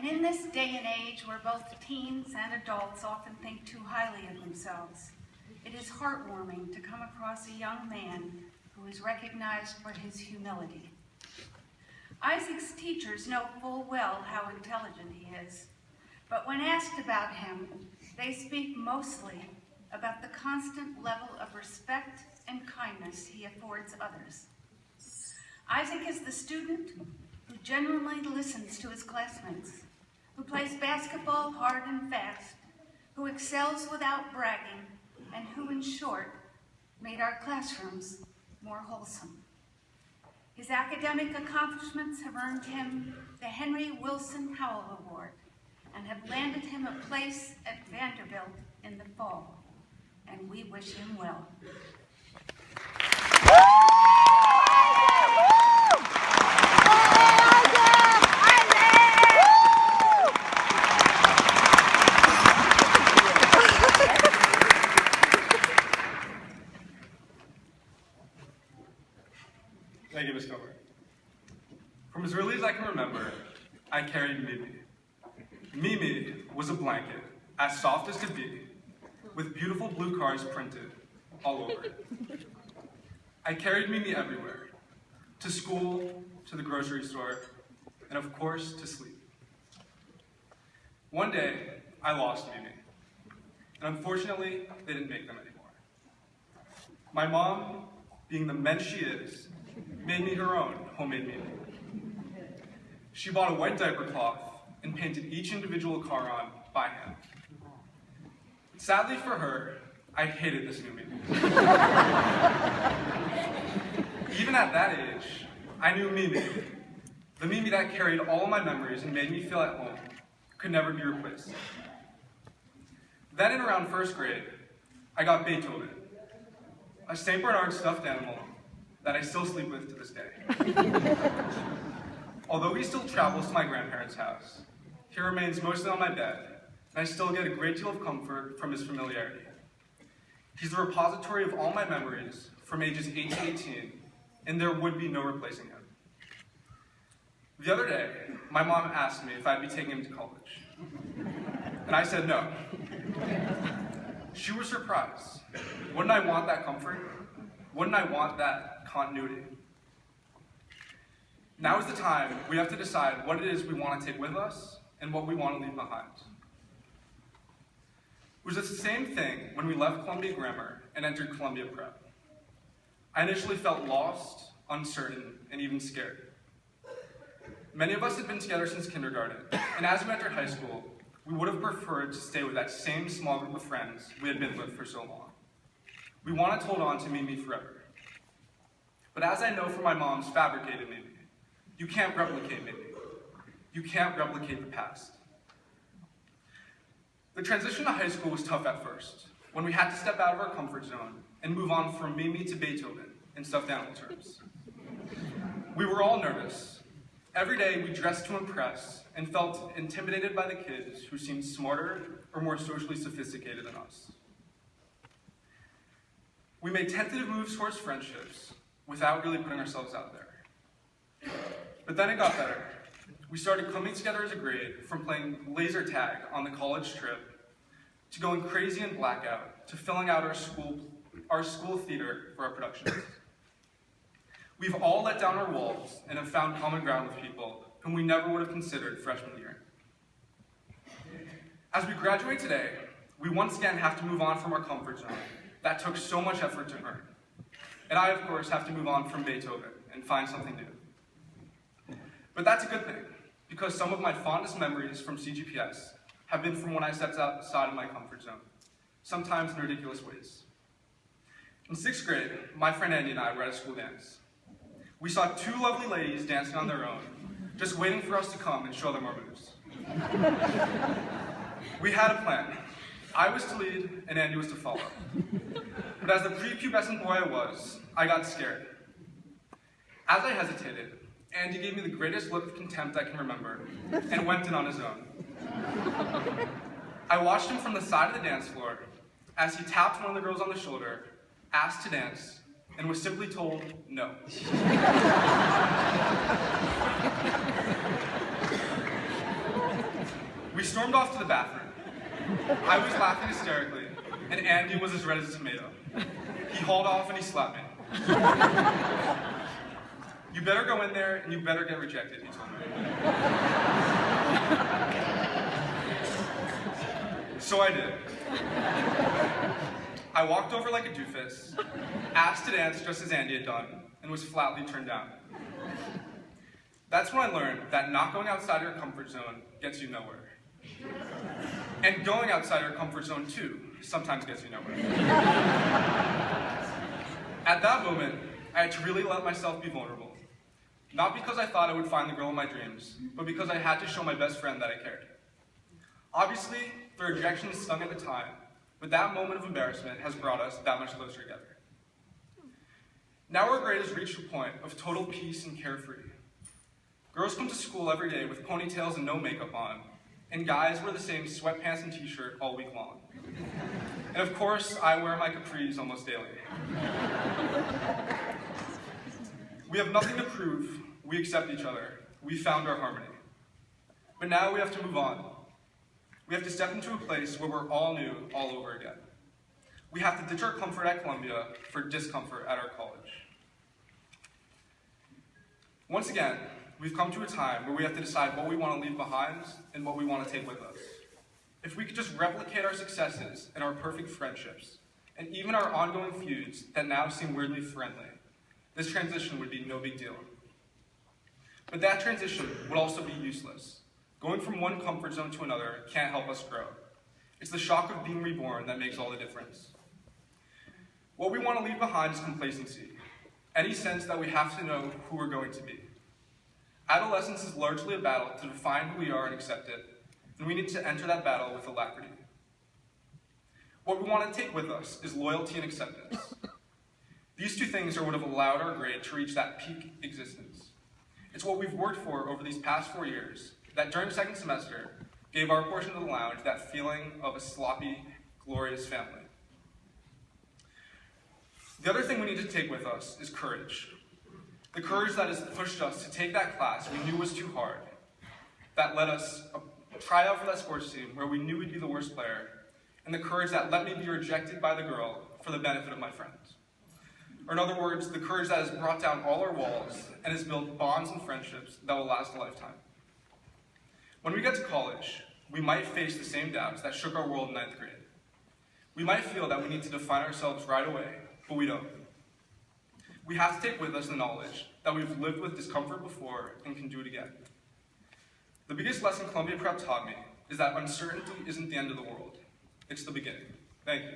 And in this day and age where both teens and adults often think too highly of themselves, it is heartwarming to come across a young man who is recognized for his humility. Isaac's teachers know full well how intelligent he is, but when asked about him, they speak mostly about the constant level of respect and kindness he affords others. Isaac is the student who genuinely listens to his classmates, who plays basketball hard and fast, who excels without bragging, and who, in short, made our classrooms more wholesome. His academic accomplishments have earned him the Henry Wilson Howell Award and have landed him a place at Vanderbilt in the fall, and we wish him well. Thank you, Ms. Comer. From as early as I can remember, I carried Mimi. Mimi was a blanket, as soft as could be, with beautiful blue cars printed all over it. I carried Mimi everywhere, to school, to the grocery store, and of course, to sleep. One day, I lost Mimi, and unfortunately, they didn't make them anymore. My mom, being the mensch she is, made me her own homemade Mimi. She bought a white diaper cloth and painted each individual car on by hand. Sadly for her, I hated this new Mimi. Even at that age, I knew Mimi, the Mimi that carried all of my memories and made me feel at home, could never be replaced. Then in around first grade, I got Beethoven, a St. Bernard stuffed animal that I still sleep with to this day. Although he still travels to my grandparents' house, he remains mostly on my bed, and I still get a great deal of comfort from his familiarity. He's the repository of all my memories from ages 8 to 18, and there would be no replacing him. The other day, my mom asked me if I'd be taking him to college, and I said no. She was surprised. Wouldn't I want that comfort? Wouldn't I want that continuity? Now is the time we have to decide what it is we want to take with us and what we want to leave behind. It was the same thing when we left Columbia Grammar and entered Columbia Prep. I initially felt lost, uncertain, and even scared. Many of us had been together since kindergarten, and as we entered high school, we would have preferred to stay with that same small group of friends we had been with for so long. We wanted to hold on to Mimi forever. But as I know from my mom's fabricated Mimi, you can't replicate Mimi. You can't replicate the past. The transition to high school was tough at first, when we had to step out of our comfort zone and move on from Mimi to Beethoven in stuffed animal terms. We were all nervous. Every day we dressed to impress and felt intimidated by the kids who seemed smarter or more socially sophisticated than us. We made tentative moves towards friendships without really putting ourselves out there. But then it got better. We started coming together as a grade, from playing laser tag on the college trip, to going crazy in blackout, to filling out our school theater for our productions. We've all let down our walls and have found common ground with people whom we never would have considered freshman year. As we graduate today, we once again have to move on from our comfort zone that took so much effort to earn. And I, of course, have to move on from Beethoven and find something new. But that's a good thing, because some of my fondest memories from CGPS have been from when I stepped outside of my comfort zone, sometimes in ridiculous ways. In 6th grade, my friend Andy and I were at a school dance. We saw two lovely ladies dancing on their own, just waiting for us to come and show them our moves. We had a plan. I was to lead, and Andy was to follow. But as the prepubescent boy I was, I got scared. As I hesitated, Andy gave me the greatest look of contempt I can remember, and went in on his own. I watched him from the side of the dance floor as he tapped one of the girls on the shoulder, asked to dance, and was simply told no. stormed off to the bathroom. I was laughing hysterically, and Andy was as red as a tomato. He hauled off and he slapped me. You better go in there and you better get rejected, he told me. So I did. I walked over like a doofus, asked to dance just as Andy had done, and was flatly turned down. That's when I learned that not going outside your comfort zone gets you nowhere. And going outside your comfort zone, too, sometimes gets you nowhere. At that moment, I had to really let myself be vulnerable. Not because I thought I would find the girl of my dreams, but because I had to show my best friend that I cared. Obviously, the rejection stung at the time, but that moment of embarrassment has brought us that much closer together. Now our grade has reached a point of total peace and carefree. Girls come to school every day with ponytails and no makeup on, and guys wear the same sweatpants and t-shirt all week long. And of course, I wear my capris almost daily. We have nothing to prove, we accept each other, we found our harmony. But now we have to move on. We have to step into a place where we're all new all over again. We have to ditch our comfort at Columbia for discomfort at our college. Once again, we've come to a time where we have to decide what we want to leave behind and what we want to take with us. If we could just replicate our successes and our perfect friendships, and even our ongoing feuds that now seem weirdly friendly, this transition would be no big deal. But that transition would also be useless. Going from one comfort zone to another can't help us grow. It's the shock of being reborn that makes all the difference. What we want to leave behind is complacency, any sense that we have to know who we're going to be. Adolescence is largely a battle to define who we are and accept it, and we need to enter that battle with alacrity. What we want to take with us is loyalty and acceptance. These two things are what have allowed our grade to reach that peak existence. It's what we've worked for over these past 4 years, that during second semester gave our portion of the lounge that feeling of a sloppy, glorious family. The other thing we need to take with us is courage. The courage that has pushed us to take that class we knew was too hard, that let us try out for that sports team where we knew we'd be the worst player, and the courage that let me be rejected by the girl for the benefit of my friends. Or in other words, the courage that has brought down all our walls and has built bonds and friendships that will last a lifetime. When we get to college, we might face the same doubts that shook our world in 9th grade. We might feel that we need to define ourselves right away, but we don't. We have to take with us the knowledge that we've lived with discomfort before and can do it again. The biggest lesson Columbia Prep taught me is that uncertainty isn't the end of the world. It's the beginning. Thank you.